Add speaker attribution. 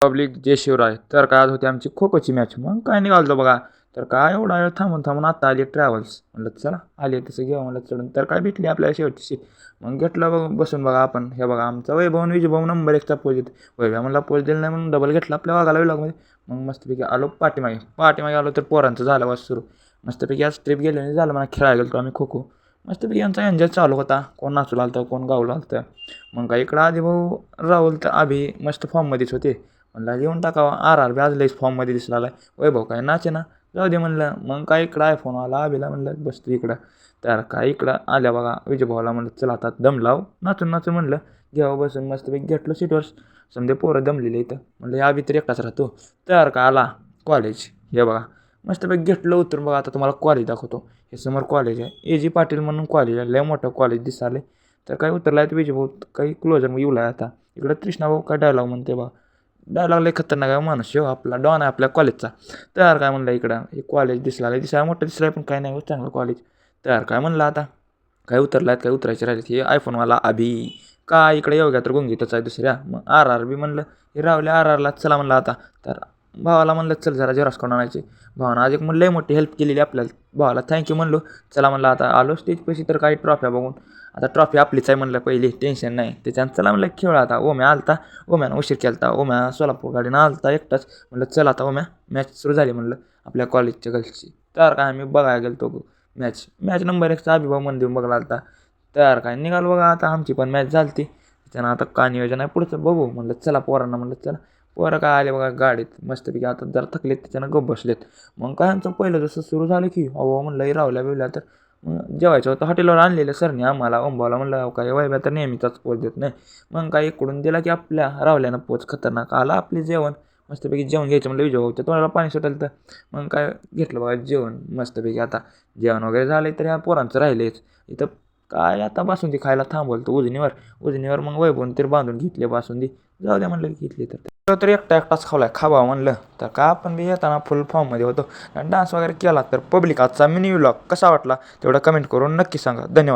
Speaker 1: Public जय शिवराय. तर काय आज होती आमची खो खोची मॅच. मग काय निघालो बघा. तर काय एवढा वेळ थांबून थांबून आता आली ट्रॅव्हल्स. म्हणलं चला आली तसं घेऊ म्हणलं चढून. तर काय भेटली आपल्याला शेवटची सीट. मग घेतलं बसून बघा आपण. हे बघा आमचा वैभव विजयभाऊ नंबर 1चा पोच देत. वैभव म्हणला पोच दिला नाही म्हणून डबल घेतला आपल्या वाघाला विलॉगमध्ये. मग मस्तपैकी आलो पाठीमागे आलो तर पोरांचं झालं वाज सुरू. मस्तपैकी आज ट्रिप गेलो नाही झालं मला खेळायला गेलो आम्ही खो खो. मस्तपैकी यांचा एन्जॉय चालू होता. कोण नाचू लागतं कोण गाऊ लागतं. मग काय इकडं आधी भाऊ राहुल तर अभि मस्त फॉर्ममध्येच होते. म्हणलं येऊन टाकावा. आर बी आज लईच फॉर्ममध्ये दिसला आला. वैभव काय नाचे ना जाऊ दे म्हणलं. मग काय इकडं आयफोन आला अभिला म्हणलं बसतो इकडं. तर काय इकडं आल्या बघा विजयभाऊला म्हणलं चला आता दम लाव नाचून म्हणलं घ्यावं बसून मस्तपैकी घेतलं सीटवर. समजे पोरं दमलेले इथं म्हणलं या तर एकटाच राहतो. तर का आला कॉलेज. हे बघा मस्तपैकी घेतलं उतरून बघा. आता तुम्हाला कॉलेज दाखवतो. हे समोर कॉलेज आहे. A.G. पाटील म्हणून कॉलेज आहे. लय मोठं कॉलेज दिसाले. तर काही उतरला आहे विजयभाऊ काही क्लोजर मग येऊ आता. इकडं कृष्णाभाऊ काय डायलॉग म्हणते बा. डायलॉग लय खतरनाक आहे माणूस हो आपला डॉन आहे आपल्या कॉलेजचा. तर काय म्हणलं इकडं हे कॉलेज दिसायला मोठं दिसलं पण काय नाही चांगलं कॉलेज. तर काय म्हणलं आता काय उतरलात काय उतरायचे राहिले हे आयफोनवाला अभि काय इकडे येऊ घ्या तर गुंगीतच आहे दुसऱ्या. मग RR म्हणलं हे रावल्या RRला चला म्हणलं आता. तर भावाला म्हणलं चल जरा जेरॉक्स काढून आणायची. भावानं आज एक म्हणलं लय मोठी हेल्प केलेली आपल्याला. भावाला थँक्यू म्हणलो. चला म्हणलं आता आलो स्टेज पैसे तर काही ट्रॉफ्या बघून. आता ट्रॉफी आपलीच आहे म्हणलं पहिली टेन्शन नाही. त्याच्यानं चला म्हणलं खेळ आता. ओम्या आलता. ओम्यानं उशीर केला ओम्या सोलापूर गाडीनं आलता एकटाच. म्हणलं चल आता ओम्या मॅच सुरू झाली म्हणलं आपल्या कॉलेजच्या गर्ल्सची. तर काय आम्ही बघायला गेलो तो मॅच नंबर 1चा अभिभाव मंदिर बघायला आलता. तर काय निघालो बघा आता आमची पण मॅच झाली. त्याच्यानं आता का नियोजन आहे पुढचं बघू म्हणलं चला पोरांना म्हणलं चला. पोरं काय आले बघा गाडीत मस्तपैकी आता जरा थकलेत त्याच्यानं गप्प बसलेत. मग काय आमचं पहिलं जसं सुरू झालं की अहो म्हणलं रावल्या बिवल्या तर मग जेवायचं होतं हॉटेलवर आणलेलं सरने आम्हाला ओंबावला म्हणलं काय वैभ्या तर नेहमीचाच पोच देत नाही. मग काय इकडून दिला की आपल्या रावल्यानं पोच खतरनाक आला आपली जेवण. मस्तपैकी जेवण घ्यायचं म्हणलं विजयभाऊच्या तोंडाला पाणी सुटेल तर. मग काय घेतलं बघा जेवण मस्तपैकी आता जेवण वगैरे झालं तर ह्या पोरांचं राहिलेच. इथं काय आता बासुंदी खायला थांबवलं उजनीवर मग वैभवून तर बांधून घेतले बासुंदी. जाऊ द्या म्हणलं घेतली तर एकटाच खावलाय खावा म्हणलं. तर का आपण बी येताना फुल फॉर्ममध्ये होतो. डान्स वगैरे केला तर पब्लिक आजचा मिनी व्लॉग कसा वाटला तेवढं कमेंट करून नक्की सांगा. धन्यवाद.